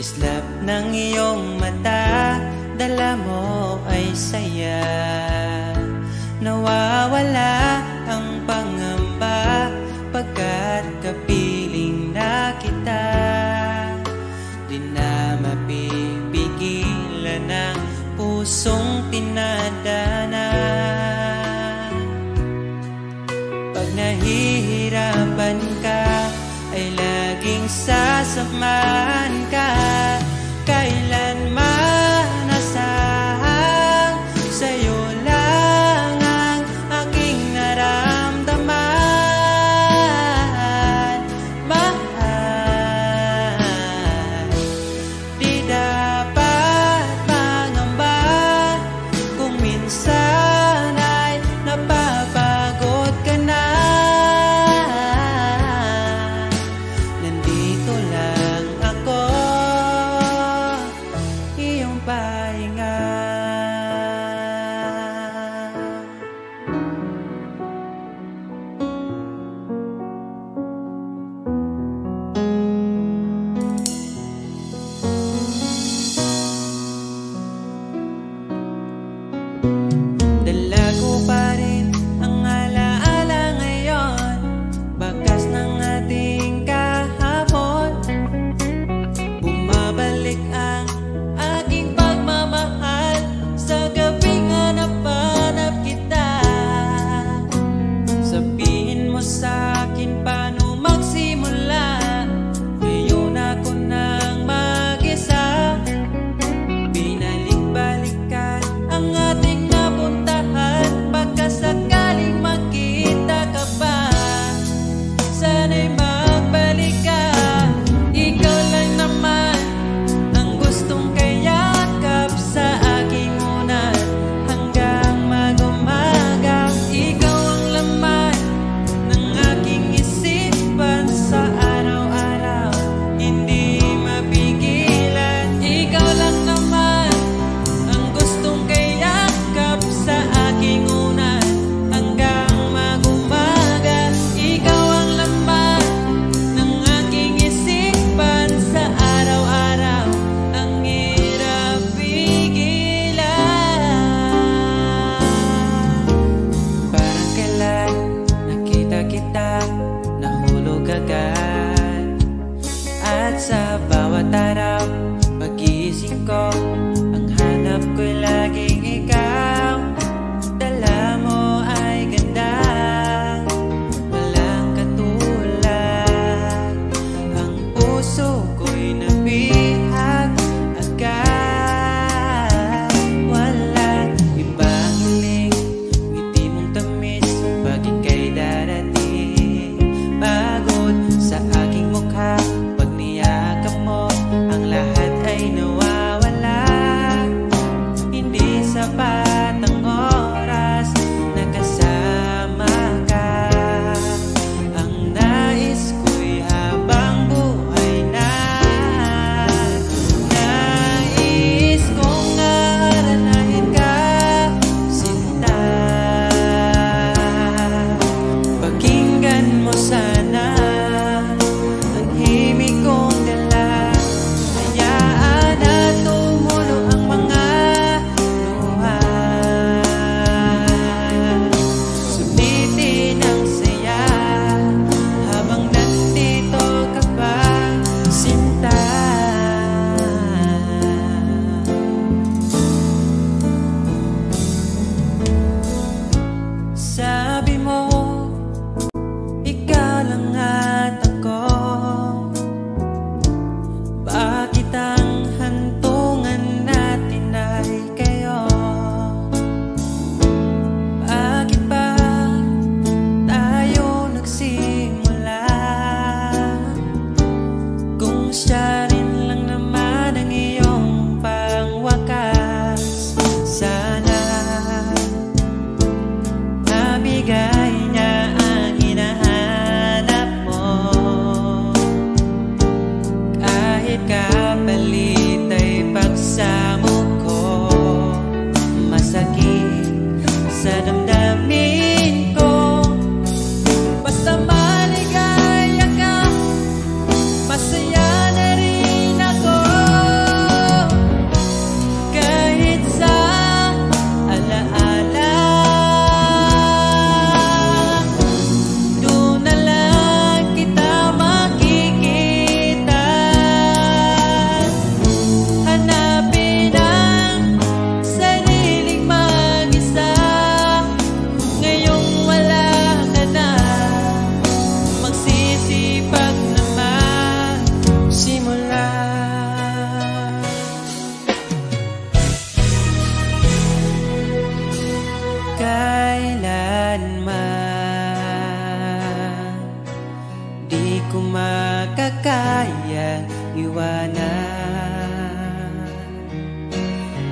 Kislap ng iyong mata, dala mo ay saya. Nawawala ang pangamba pagkat kapiling na kita. Di na mapipigilan ang pusong tinadana. Pag nahihirapan ka, ay laging sasamahan ka. Kailanman asahang sa'yo lang ang aking naramdaman. Mahal, di dapat mangamba kung minsan ay napapagod ka na. Nandito lang ako, iyong pahinga. Dala ko pa rin ang alaala ngayon, bakas ng ating kahapon. Bumabalik ang aking pagmamahal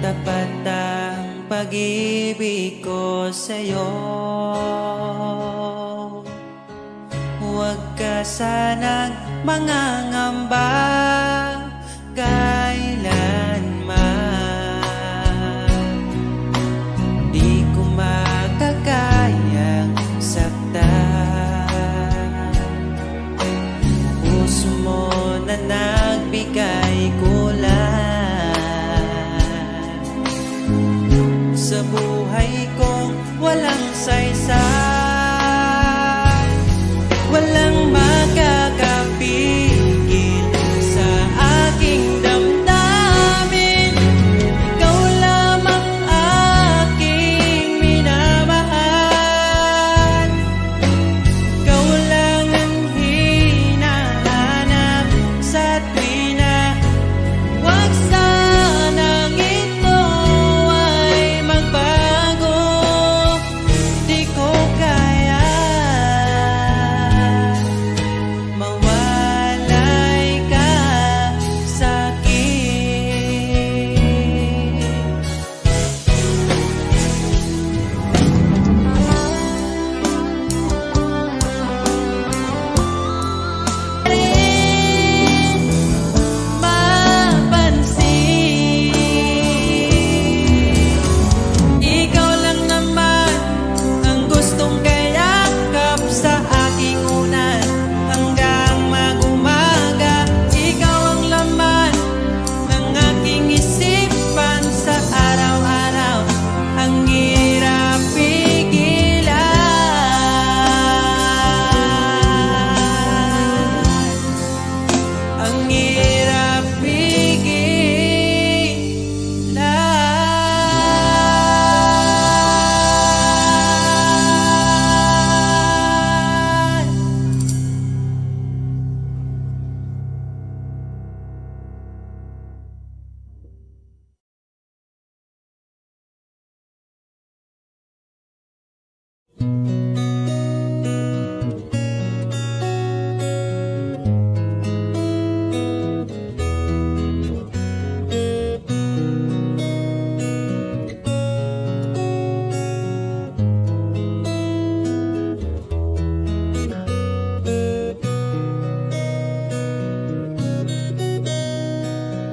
tapat ang pag-ibig ko sa'yo. Huwag ka sanang mangangamba kailanman. Di ko makakayang saktan. Puso mo na nagbigay kulan sa buhay kong walang saysay. Walang makakapigil sa aking damdamin. Ikaw lamang aking minamahal. Ikaw lang ang hinahanap sa tuwina. Huwag sanang ito ay magbago. Di ko kaya mawalay ka sa'kin. Mapansin, ikaw lang naman ang gustong kayakap sa aking unan hanggang mag-umaga. Ikaw ang laman ng aking isipan sa araw-araw. Ang hirap pigilan, ang hirap pigilan.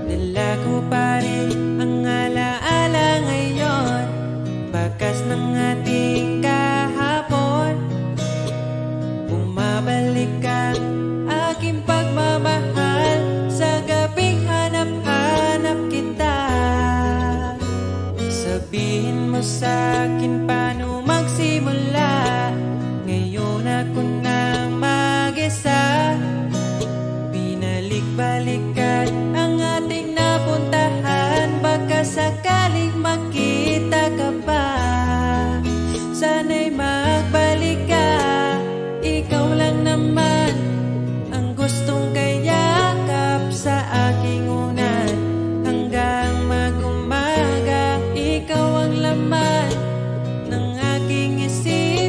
Dala ko pa rin ang alaala ngayon, bakas ng ating kahapon. Bumabalik ka aking pagmamahal sa gabing hanap-hanap kita. Sabihin mo sa'kin paano magsimula. Ngayon ako na mag-isa. Binalik-balikan ang ating napuntahan. Baka sakaling makita ka pa. Sana'y magbalik ka. Ikaw lang naman ang gustong kayakap sa aking unan hanggang mag-umaga. Ikaw ang laman ng aking isip.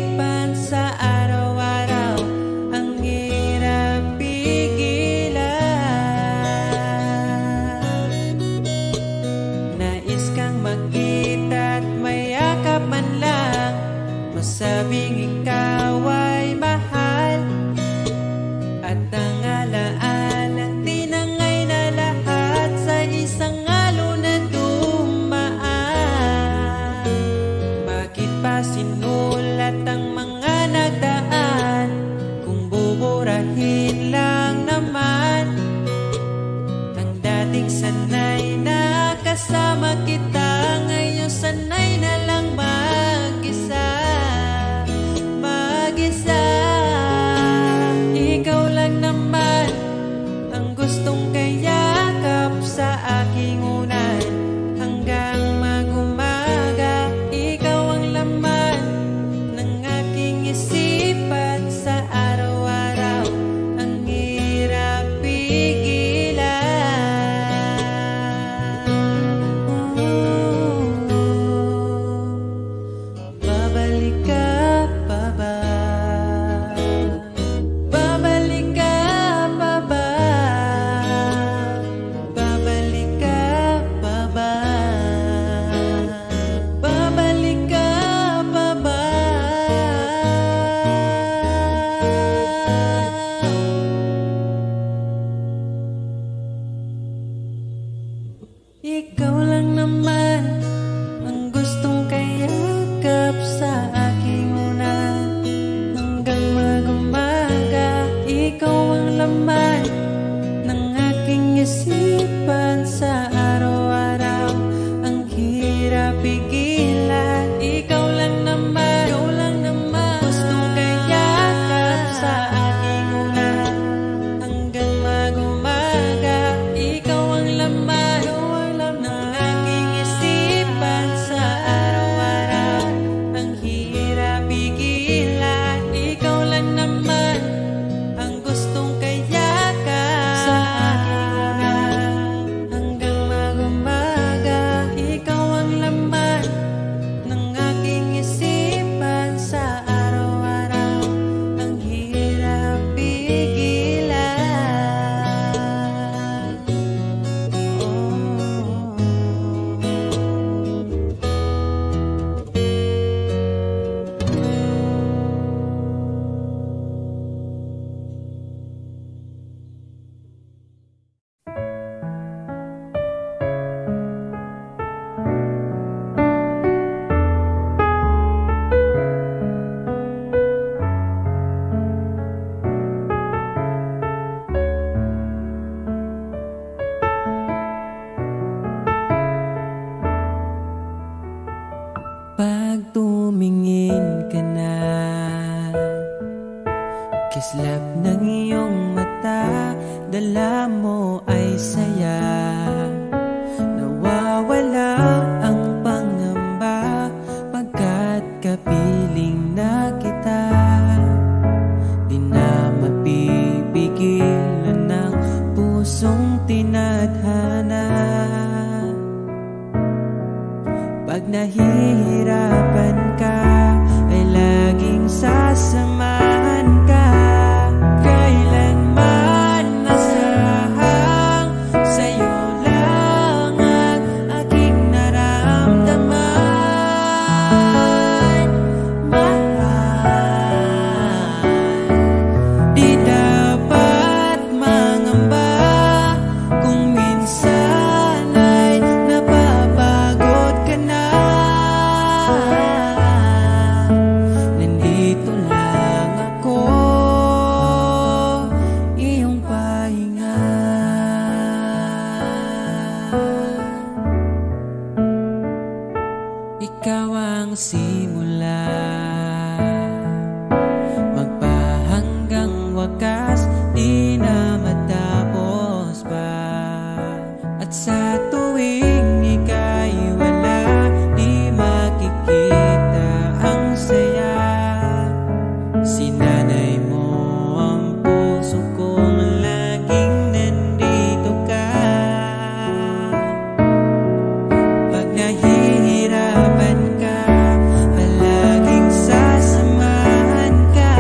pigilan. Ikaw lang naman, gustong kayakap sa aking ulan. Hanggang mag-umaga, ikaw ang laman ng aking isipan sa araw-araw. Ang hirap pigilan, ikaw lang naman ang gustong kayakap sa aking ulan. Hanggang mag-umaga, ikaw ang laman ng aking isipan sa araw-araw. Ang hirap pigilan. Pag tumingin ka na, kislap ng iyong mata, dala mo ay saya. Nawawala ang pangamba pagkat kapiling na kita. Di na mapipigilan ng pusong tinadhana. Pag nahihirapan ka, ay laging sasamahan ka. Kailanman nasahang sa'yo lang ang aking naramdaman. Mahal, di dapat mangamba kung minsan ay napapagod ka na. Nandito lang ako, iyong pahinga. Ikaw ang simula, magpahanggang wakas, di na matapos pa. At sa tuwing ika'y wala, di makikita ang saya. Sinanay mo ang puso kong laging nandito ka. Pag nahihirapan ka, palaging sasamahan ka.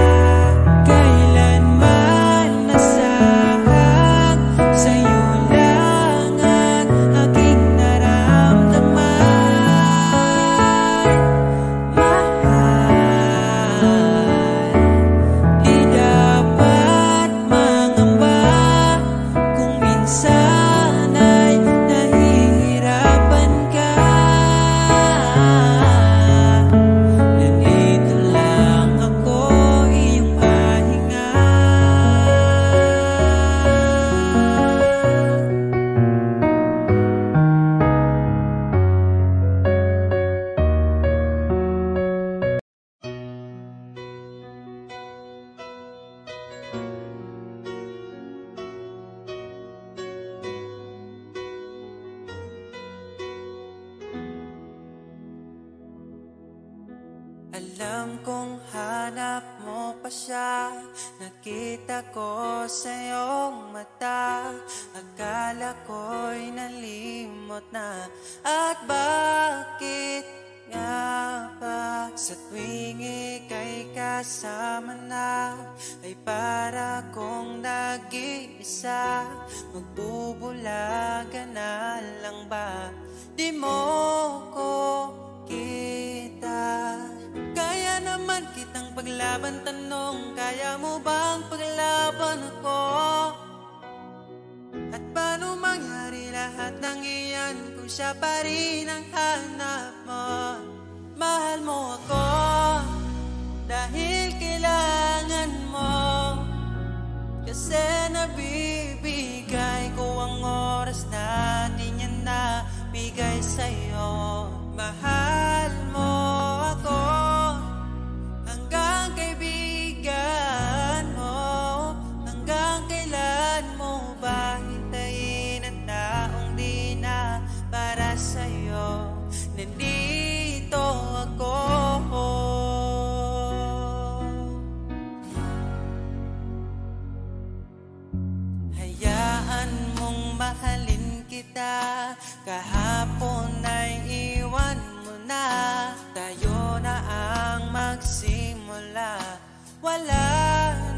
Kailanman nasahang sa'yo lang ang aking naramdaman. Mahal, di dapat mangamba kung minsan ay nahihirapan ka. Nandito lang ako, iyong pahinga. Alam kong hanap mo pa siya, nakita ko sa iyong mata. Akala ko'y nalimot na, at bakit nga ba sa tuwing ika'y kasama na, ay para kong nag-iisa. Magbubulaga na lang ba, di mo ko kita? Kaya naman kitang paglaban, tanong, kaya mo bang paglaban ako? At paano mangyari lahat ng iyan kung siya pa rin ang hanap mo? Mahal mo ako dahil kailangan mo, kasi nabibigay ko ang oras natin, yan na bigay sa'yo. Mahal ako. Hayaan mong mahalin kita, kahapon ay iwan mo na. Tayo na ang magsimula, wala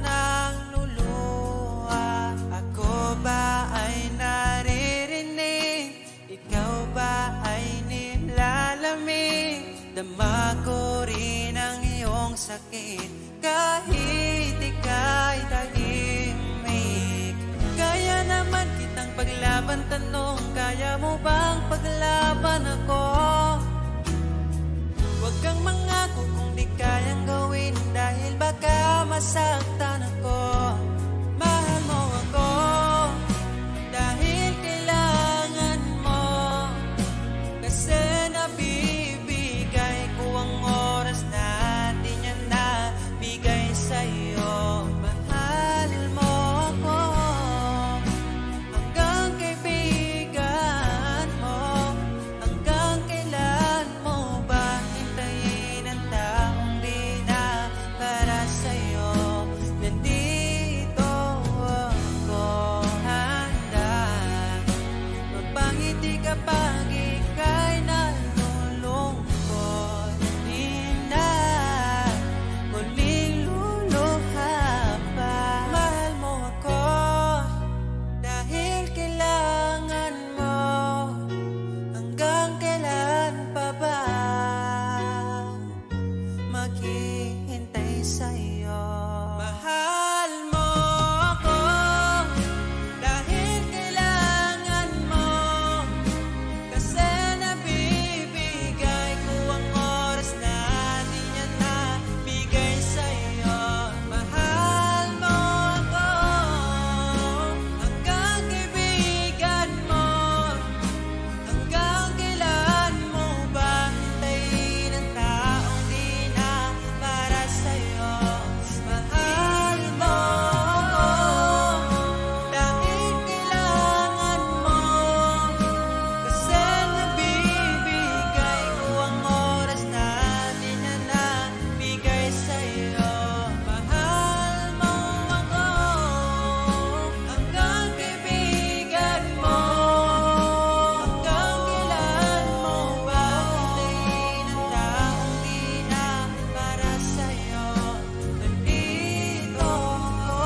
nang luluha. Ako ba ay naririnig, ikaw ba ay nilalamig? Dama ko rin ang iyong sakit, kahit ika'y tahimik. Kaya naman kitang paglaban, tanong, kaya mo bang paglaban ako? Huwag kang mangako kung di kayang gawin, dahil baka masaktan ako. Mahal mo ako, dahil kailangan mo. Kasi nabibigay ko ang oras natin, yan na bigay sa'yo. Mahal mo ako, hanggang kaibigan mo. Hanggang kailan mo ba hintayin ang taong di na para sa'yo? Nandito ako handa, mapangiti kapag ika'y nalulungkot. Di na muling luluha pa. Mahal mo ako, dahil kailangan mo. Hanggang kailan pa ba maghihintay sa'yo? Mahal mo ako, dahil kailangan mo. Kasi nabibigay ko ang oras natin, yan na bigay sa'yo. Mahal mo ako, hanggang kaibigan mo. Hanggang kailan mo ba hintayin ang taong di na para sa'yo? Mahal mo ako, dahil kailangan mo. Kasi nabibigay ko ang oras natin, yan na bigay sa'yo. Mahal mo ako, hanggang kaibigan mo. Hanggang kailan mo ba hintayin ang taong di na para sa'yo? Nandito ako.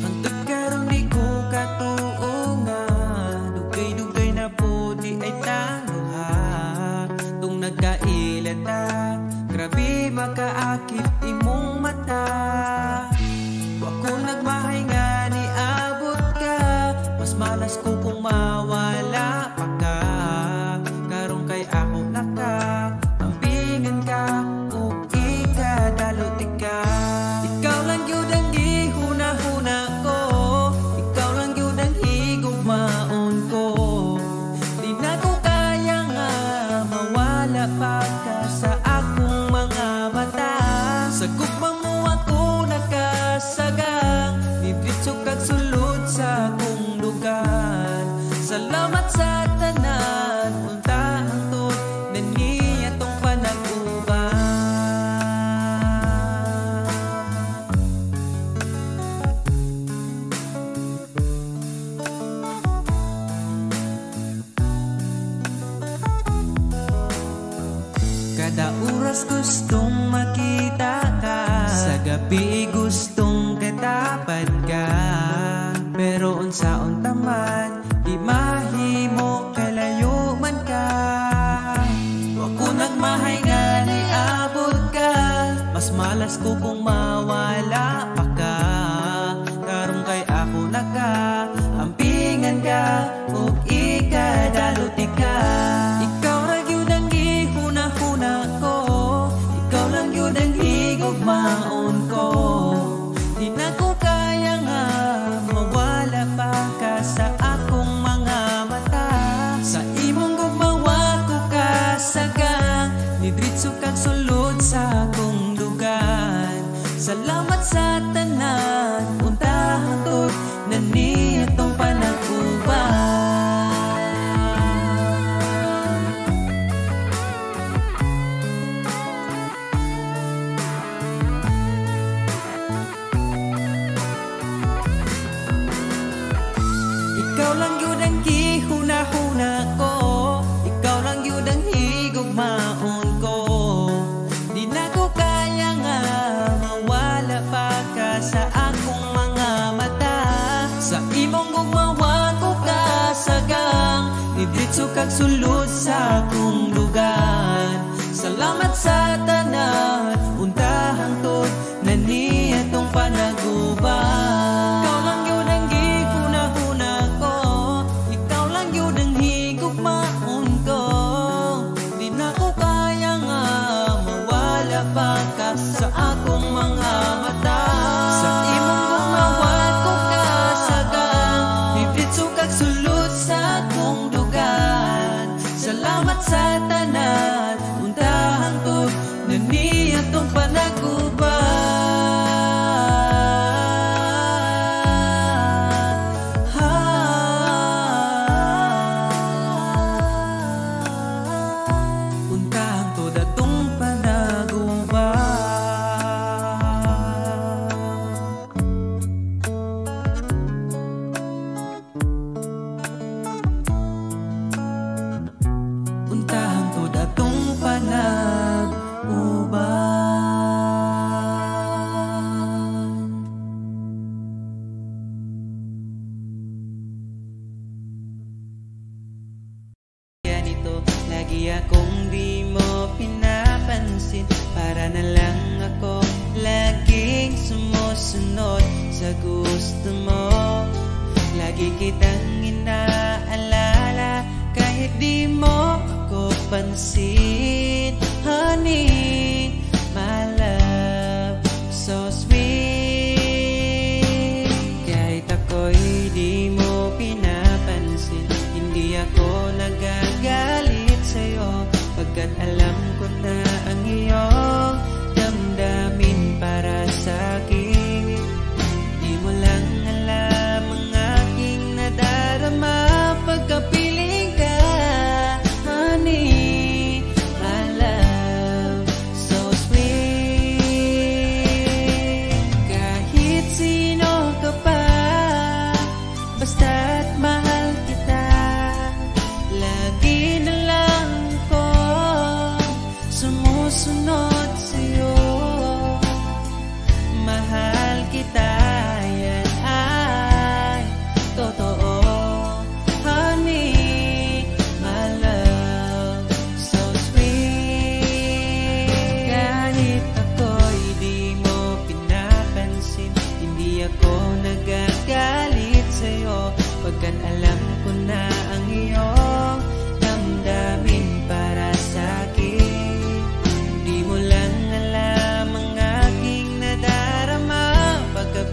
Hantod karong di ko katuo nga, dugay-dugay na puti ay tangha. Tung nagkailan ta, grabe makaakit imong mata. Wa ko nagmahay nga ni abot ka, mas malas ko kung mawala pa ka. Karong kay ako naka, ambingan ka, o ikadalot ka. Ikaw lang yun ang gihuna-huna ko, ikaw lang yun ang higugmaon ko. Di na ko kaya nga mawala pa ka sa akong mga mata. Sa gugma mo ako nakasagang, bibitso kag sulod sa akong lugar. Salamat sa tanan, unta hangtod na niya tong panag-uban. Kada oras gustong makita ka, sa gabi gustong katapad ka. Pero unsaon taman, di mahimo kalayo man ka. Wa ko nagmahay nga ni abot ka, mas malas ko kung mawala pa ka. Karong kay ako naka, ampingan ka, ug ikadaluti ka. Ikaw ra gyud ang gihuna-huna ko, ikaw lang gyud ang kag sulod sa akong dugan. Salamat sa tanan, untahan tod na ni atong panag-uban. Ikaw lang yun ang gihuna-huna ko, ikaw lang yun ang higugmaon ko. Di na ko kaya nga mawala pa ka sa akong mga mata. Sa imong gugmawa ko kasagang, nidritso kag sulod sa akong lugan. Salamat sa tanan, untahan tod na ni atong panag-uban. Ikaw lang yun ang gihuna-huna ko, ikaw lang yun ang higugmaon ko. Di na ko kaya nga mawala pa ka sa akong mga mata. Sa imong gumawa ko kasagang, nidritso kag sulod sa akong dugan. Salamat sa tanan, untahan tod na ni atong panag-uban. Untahan tod atong panag-uban. Untahan tod atong panag-uban. Ganito, lagi akong di mo pinapansin. Para na lang ako laging sumusunod sa gusto mo. Lagi kitang inaalala kahit di mo ako pansin. Honey, my love, so sweet. Kahit ako'y di mo pinapansin, hindi ako nagagalit sa'yo, pagkat alam ko na ang iyong damdamin para sa'kin. Di mo lang alam ang aking nadarama pagkapiling ka. Honey, my love, so sweet. Kahit sino ka pa, basta't mahal kita, lagi na lang ko sumusunod sa'yo. Mahal kita, yan ay totoo. Honey, my love, so sweet. Kahit ako'y di mo pinapansin, hindi ako nagagalit sa'yo, pagkat alam ko na ang iyong damdamin para sa'kin. Di mo lang alam ang aking nadarama pagka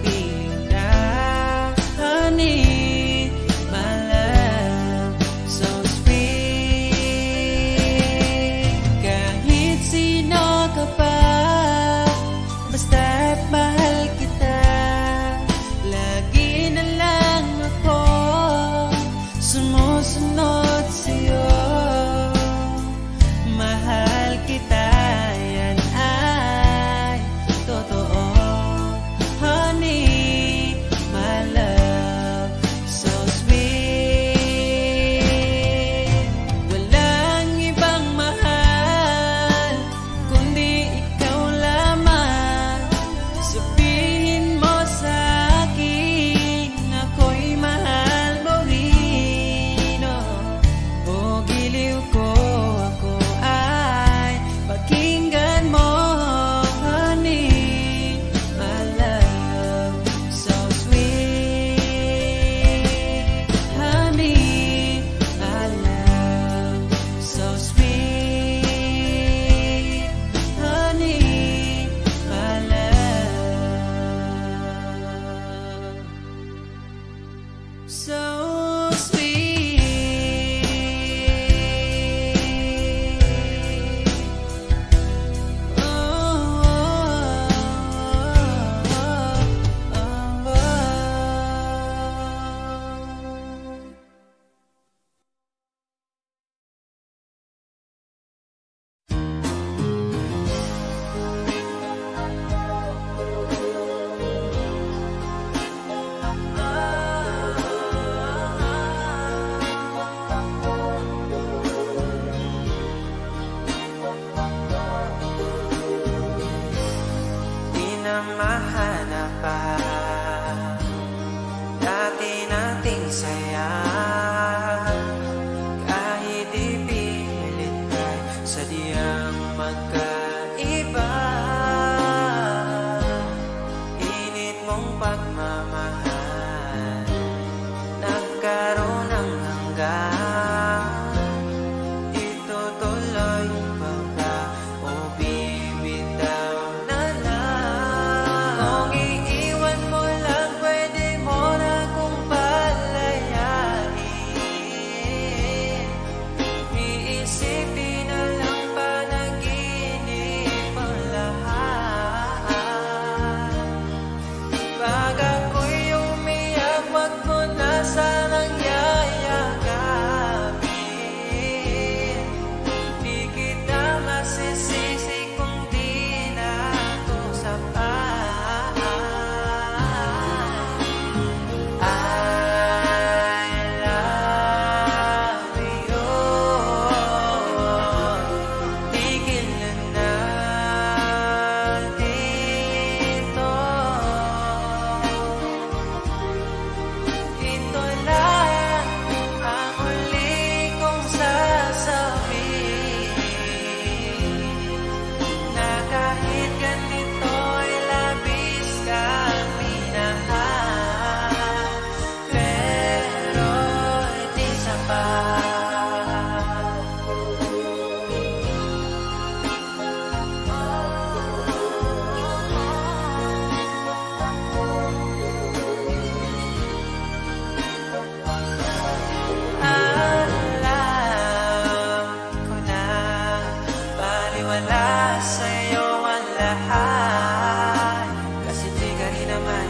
Kasi di ka rin naman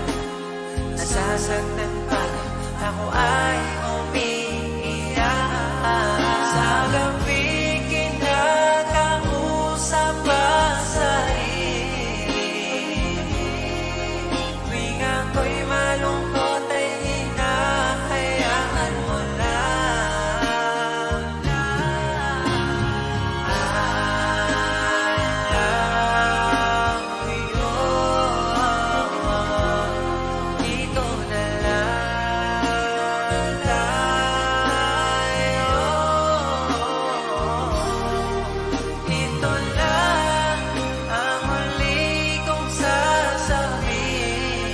nasasaktan pag ako ay umiiyak. Sa gabi kinakausap pa sa tuwing ako'y malungkot ay hinahayaan mo lang. Dito na lang tayo. Ito lang ang huli kong sasabihin,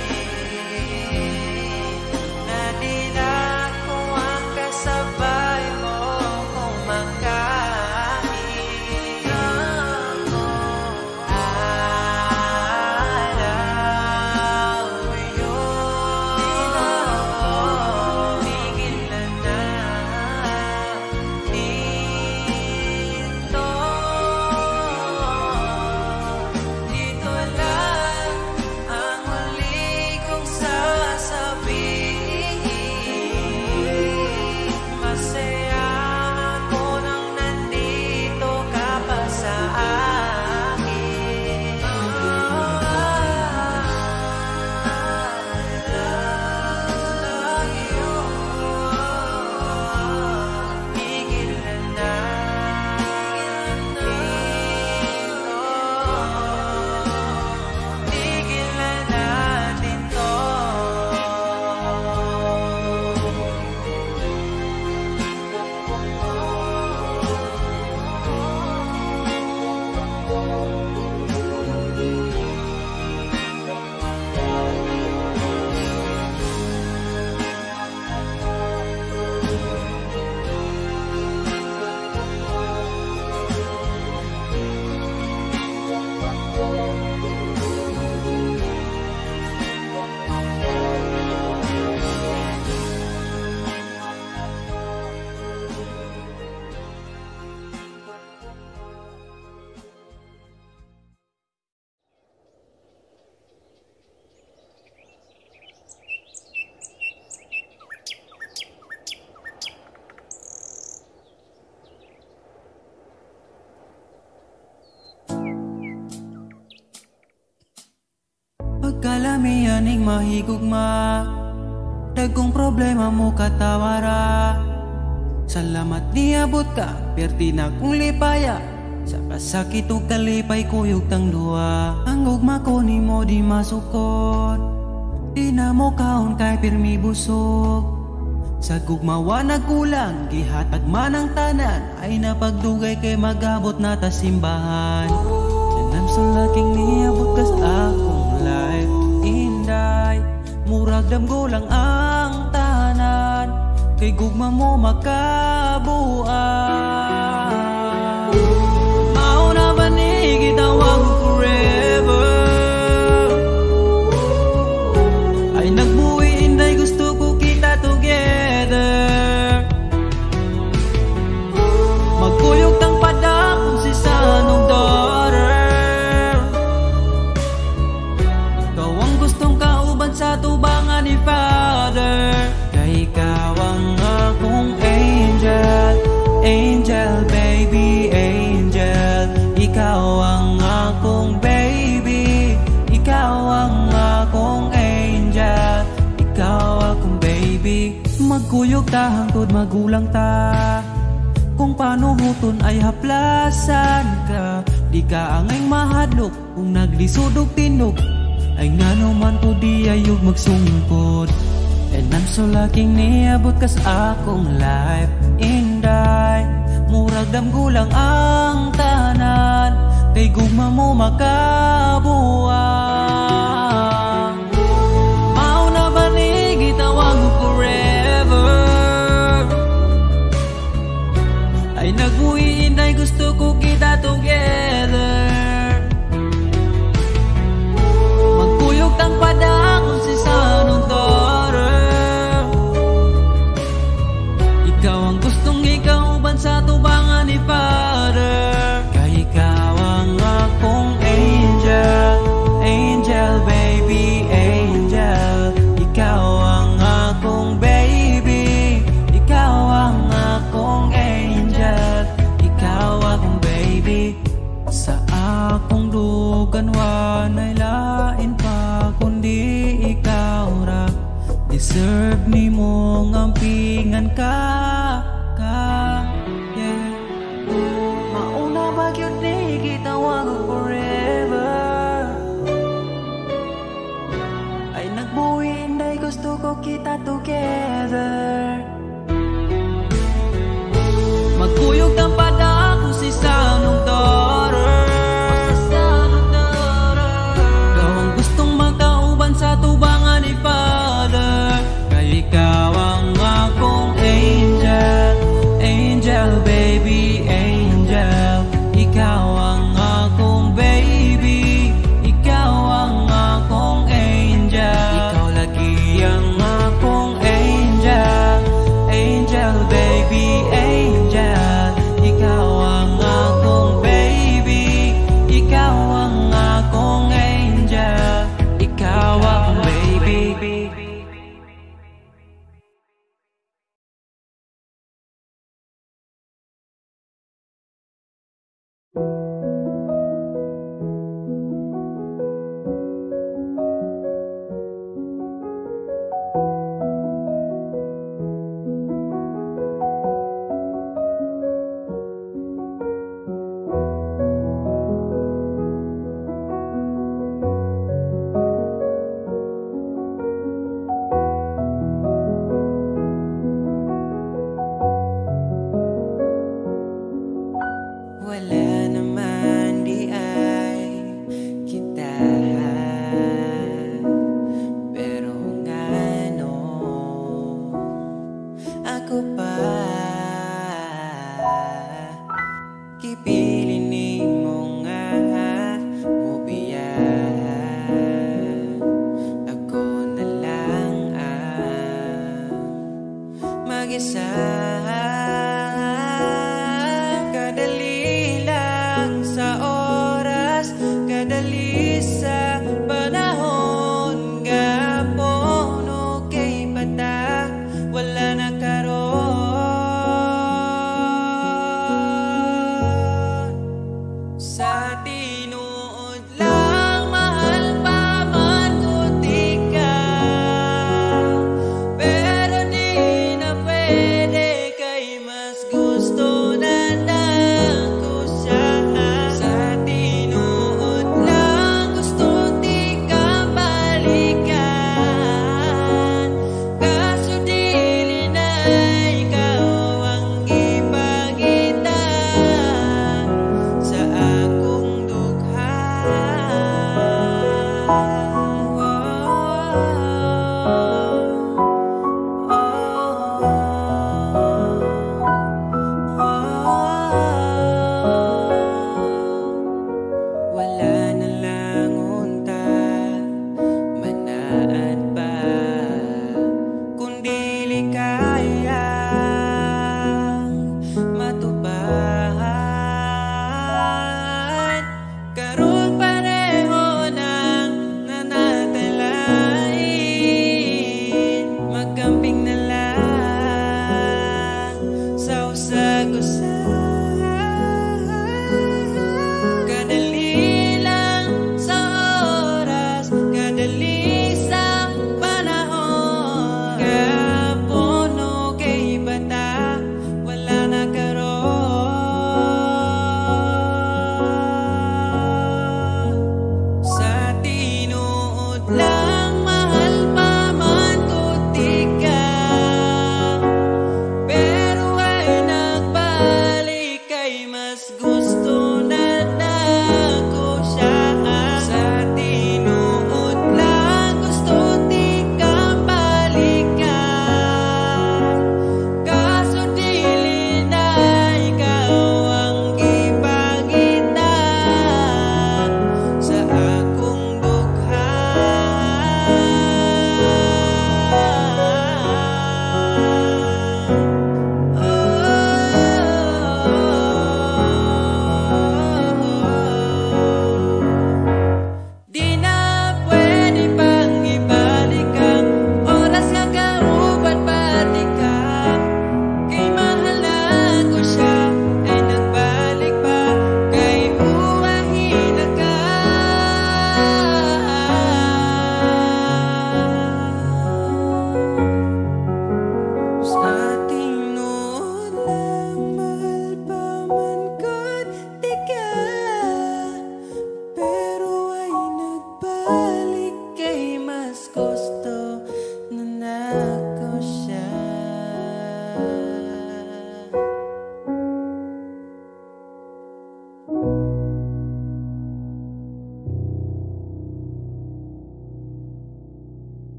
na di na ko ang kasabay mo kumakain. Ako alaw yun. Tigil na dito. Dito lang ang huli kong sasabihin. Masaya ako nang nandito ka pa sa akin. Tigil na dito. Tigil na natin to. Pagkalamihan ning mahigugma, dagkong problema mo katawara. Salamat niabot ka, perti na kong lipaya. Sa kasakit o kalipay kuyog tang duwa. Ang ugma ko ni mo di masukot, di na mo kaon kay pirmi busog. Sa gugmawa nagkulang, gihatag man ang tanan, ay napagdugay kay magabot na ta simbahan. And I'm so lucky niabot ka sa akong life. Inday, murag damgo lang ang tahanan, kay gugma mo makabuan. Mauna ba ni gitawag forever? Ay nagbuhi inday, gusto ko kita together. Magkuyog tang padakong si sanong daughter. Ikaw ang gustong kauban sa tubangan ni Father. Kay ikaw ang akong angel, angel baby, angel. Ikaw ang akong baby, ikaw ang akong angel, ikaw akong baby. Magkuyog ta hangtod magulang ta, kung paano huton ay haplasan ka. Di ka angay mahadlok kung naglisod og tinog, ay ngano man to di ayog magsungkod. And I'm so lucky niabot ka sa akong life. Inday, murag damgulang ang tanan, kay gugma mo makabuang. Mauna ba ni gitawag forever? Ay nagbuhi inday, gusto ko kita together. Magkuyog tang padakon si sanong daughter. Ikaw ang gustong ikauban sa tubangan ni Father. Kay ikaw ang akong angel,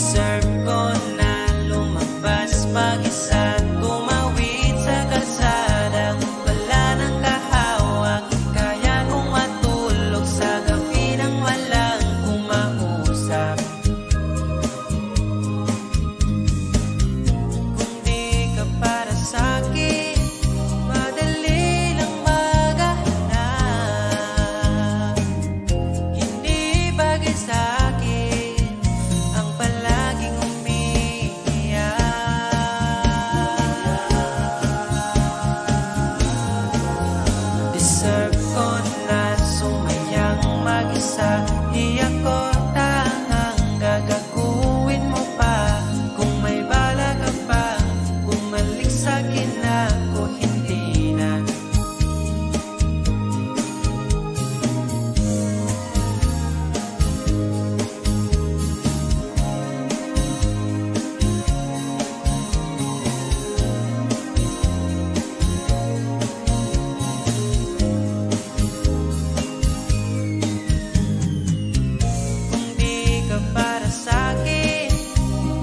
Deserve ko na lumabas mag-isa, tumawid sa kalsada, wala nang kahawak. Kaya kong matulog sa gabi nang walang kumausap. Kung di ka para sa'kin, madali lang maghahanap. Hindi bagay sa'kin ang palaging umiiyak. Deserve ko na sumayang mag-isa, di ako tangang gagaguhin mo pa. Kung may bala ka pa, bumalik sa'kin ako, hindi na. Kung di ka para sa'kin,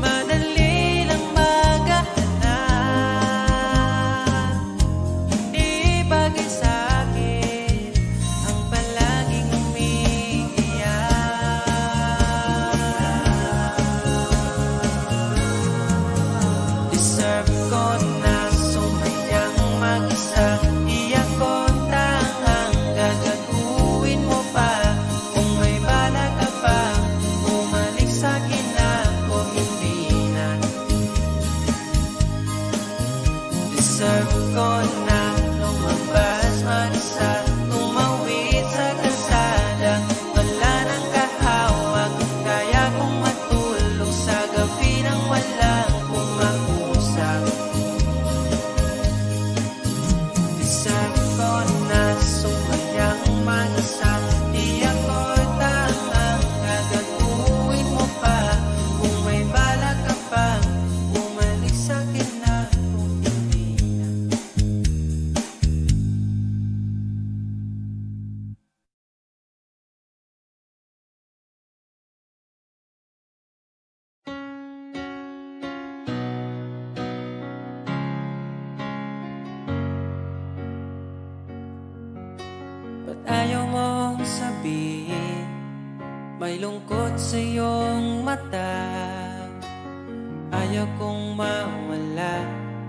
madali lang maghahanap. Hindi bagay sa'kin ang palaging umiiyak. Deserve ko na sumayang mag-isa, di ako tangang gagaguhin mo pa. Kung may bala ka pa, bumalik sa'kin ako, hindi na. Deserve ko na lumabas mag-isa, tumawid sa kalsada, wala nang kahawak. Kaya kong matulog sa gabi nang walang kumausap. Deserve ko na sumayang mag-isa, di ako tangang gagaguhin mo pa. Kung may bala ka pa, bumalik sa'kin ako, hindi na. Ba't ayaw mong sabihin, may lungkot sa iyong mata? Ayaw kong mawala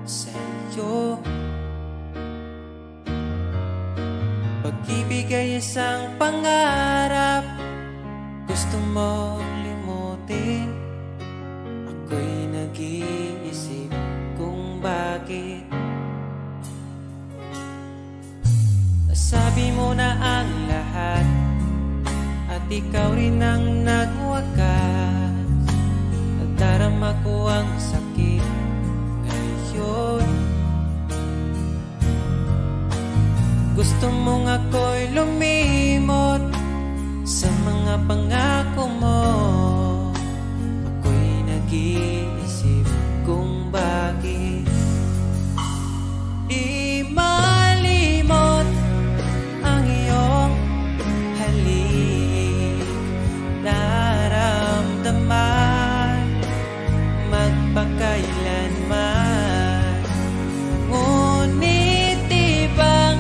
sa iyo. Pag-ibig ay isang pangarap, gusto mo limutin. Ako'y nag-iisip kung bakit nasabi mo na ang lahat, at ikaw rin ang nagwakas. Nadarama ko ang sakit ngayon. Gusto mong ako'y lumimot sa mga pangako mo. Ako'y nag-iisip kung bakit di malimot ang iyong halik. Naramdaman magpakailanman, ngunit di bang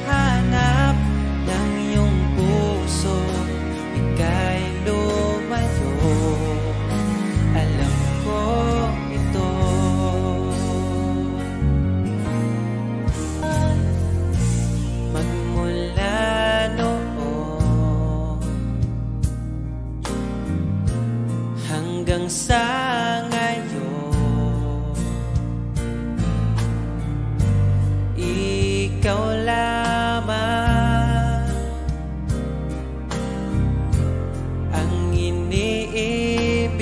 hanap ng iyong puso, ika'y lumayo. Alam ko ito. Magmula noon hanggang sa ngayon, ikaw lamang ang iniibig.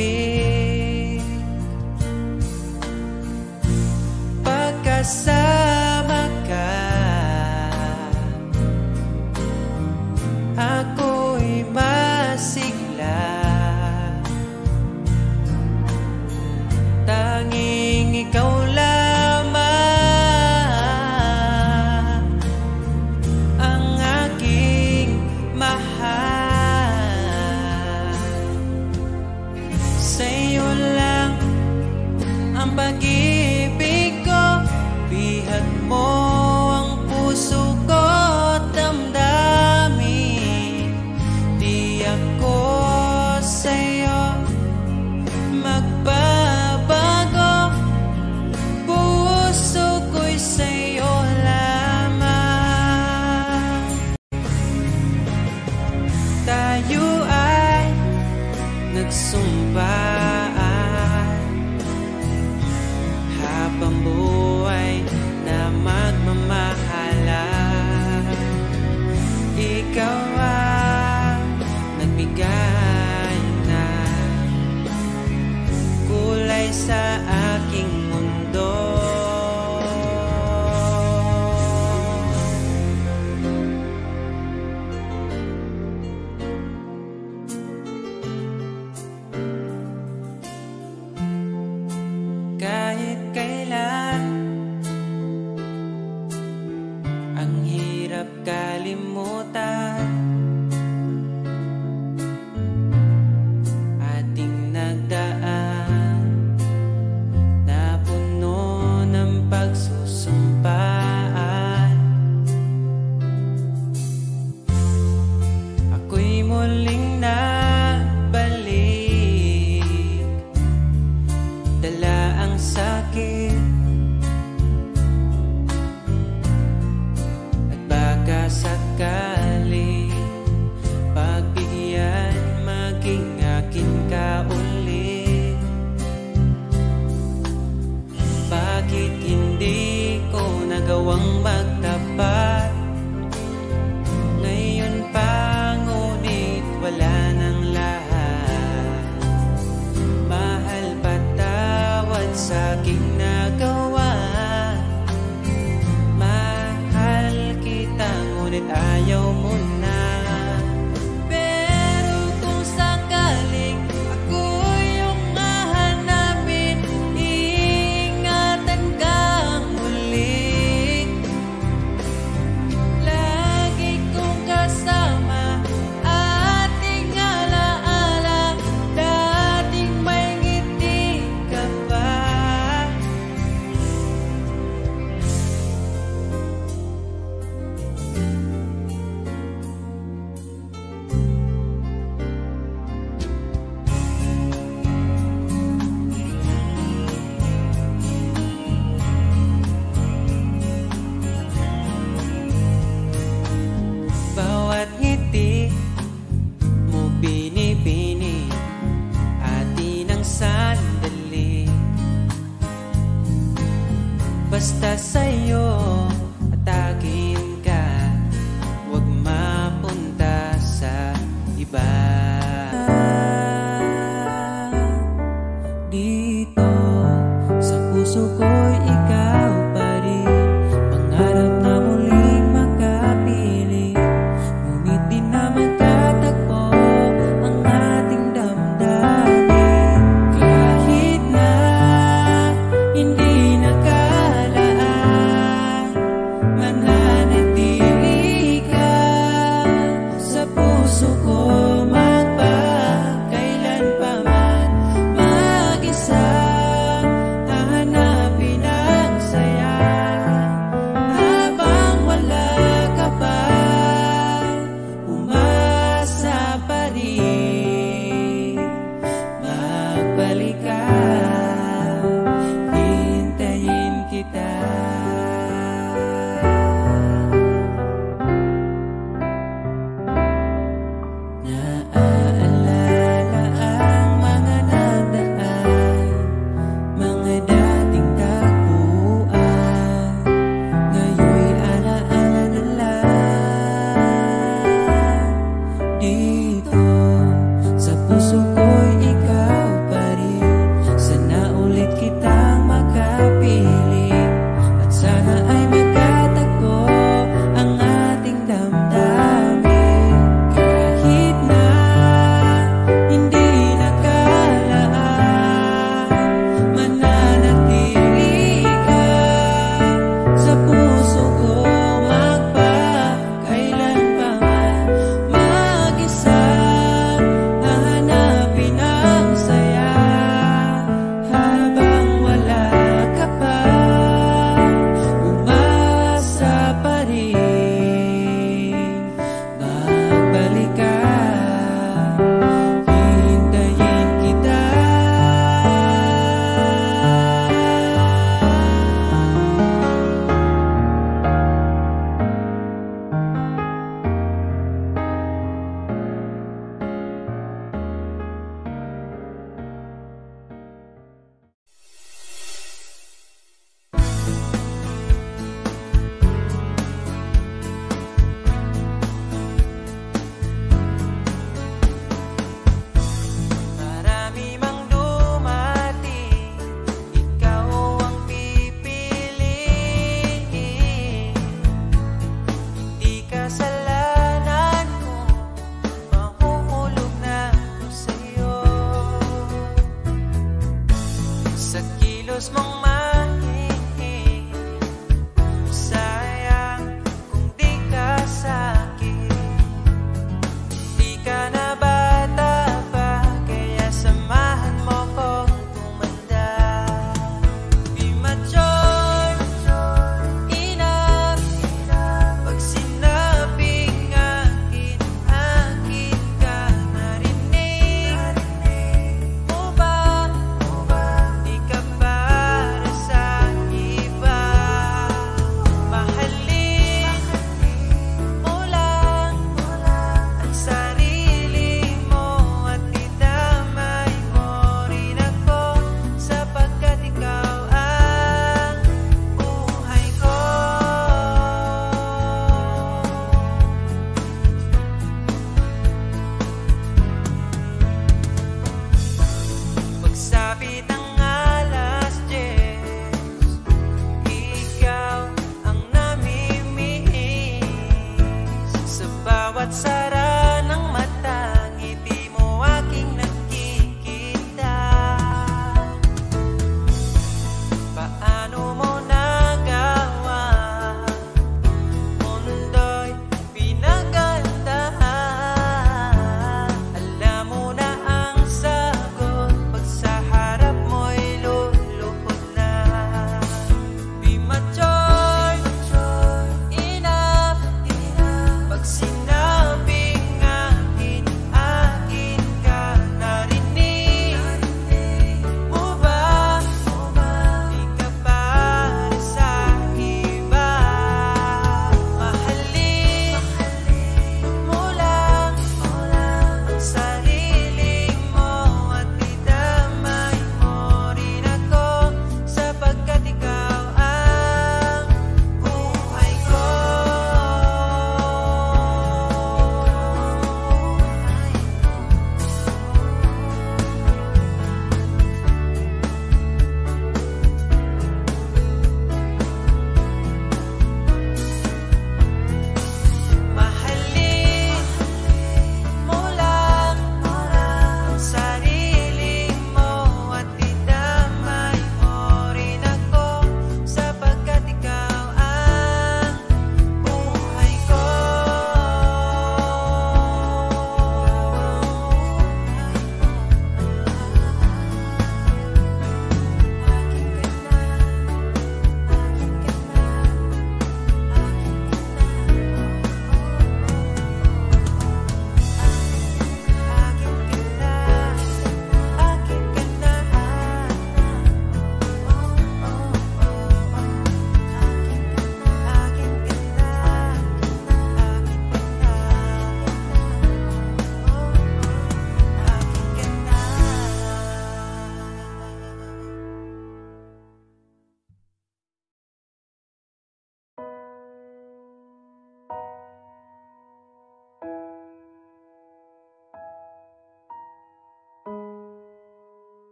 Pagkasama ka, ako'y masigla. Tanging ikaw lamang ang aking mahal. Sa'yo pag-ibig ko. Bihag mo ang puso ko't damdamin. Di ako sa'yo magbabago. Puso ko'y sa'yo lamang. Tayo ay nagsumpaan habang buhay na magmamahalan. Ikaw ang nagbigay ng kulay sa aking mundo. Kahit kailan ang hirap kalimutan, ating nagdaan na puno ng pagsusumpaan. Ako'y muling nabalik, dala ang sakit at baka sakali pagbigyan maging akin ka ulit. Bakit hindi ko nagawang magtapat ngayon pa, ngunit wala nang lahat. Mahal, patawad sa aking nagawa. Mahal kita, ngunit ayaw mo na. Pero kung sakaling ako yung hahanapin, iingatan kang muli. Lagi kong kasama, ating alaala, dating may ngiti ka pa. Bawat ngiti mo binibini, atin ang sandali. Basta sa'yo atakin ka, huwag mapunta sa iba. Dito sa puso ko'y ikaw pa rin, pangarap na muling makapiling. Ngunit di na magtatagpo ang ating damdamin. Kahit na hindi nakalaan, kilos mong mahihing. Sayang kung di ka sa'kin. Di ka na bata pa, kaya samahan mo kong tumanda. Be mature enough. Pag sinabing akin, akin ka. Narinig mo ba? Di ka para sa iba. Mahalin mo lang ang sarili mo at idamay mo rin ako, sapagkat ikaw ang buhay ko. Pagsapit ng alas 10, ikaw ang namimihis. Sa bawat sara ng mata, ngiti mo aking nakikita. Paano mo nagawa? Mundo'y pinagandahan. Alam mo na ang sagot, pag sa harap mo'y lulupot na. Be mature enough. Pag sinabing akin, akin ka. Narinig mo ba? Di ka para sa iba. Mahalin mo lang ang sarili mo at idamay mo rin ako, sapagkat ikaw ang buhay ko. Mahalin mo lang ang sarili mo at idamay mo rin ako, sapagkat ikaw ang buhay ko.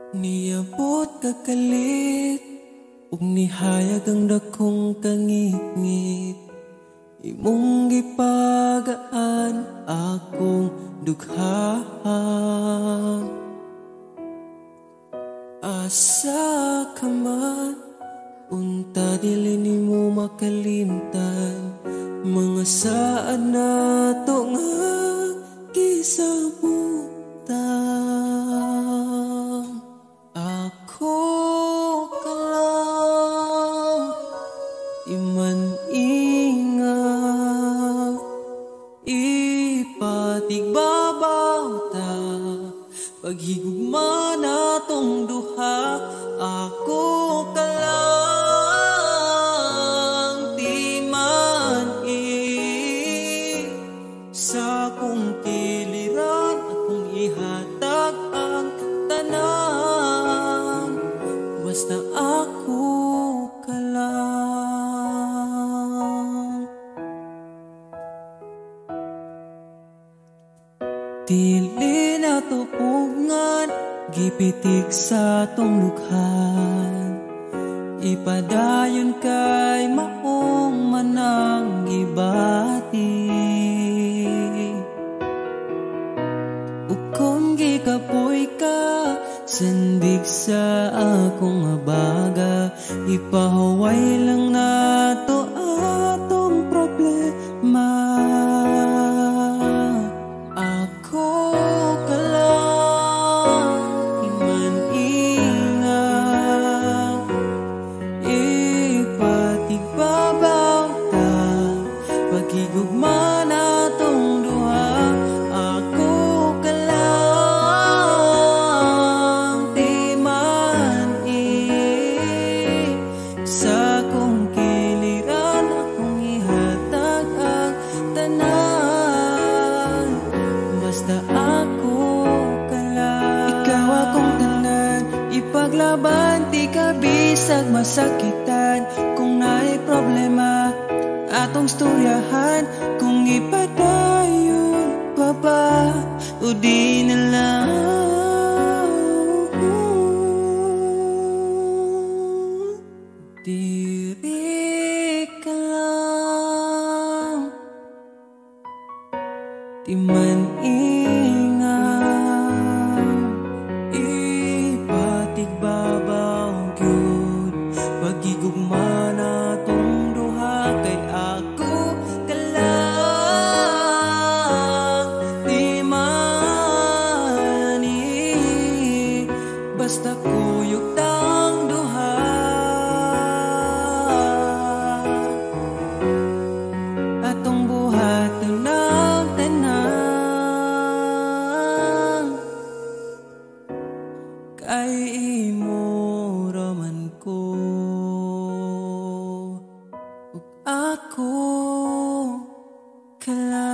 Niabot kakalit, ug nihayag ang dakong kangit-ngit. Imong gipagaan akong dugha. Asa ka man, unta dili nimo makalimtan. Mga saad na to nga gisabutan. Ako ka lang, iman ingat, ipatigbabaw ta, paghigugma na tong duha. Ako ka lang, di man sa kong kiliran, akong ihatag ang tanan, basta ako ka lang. Dili na tupungan, gipitik sa tong lukhan, ipadayon kay maong manang gibati. Kabanti ka bisag masakitan. Kung naay problema atong storyahan. Kung ipadayon pa ba o di na lang. Diri ka lang, di man ingat, ipatigbabaw gyud pagigugma natong duha. Kay ako ka lang, di man basta kuyog tang duha. Atong buhat ng tanan, kay imo raman ko ug ako ka lang.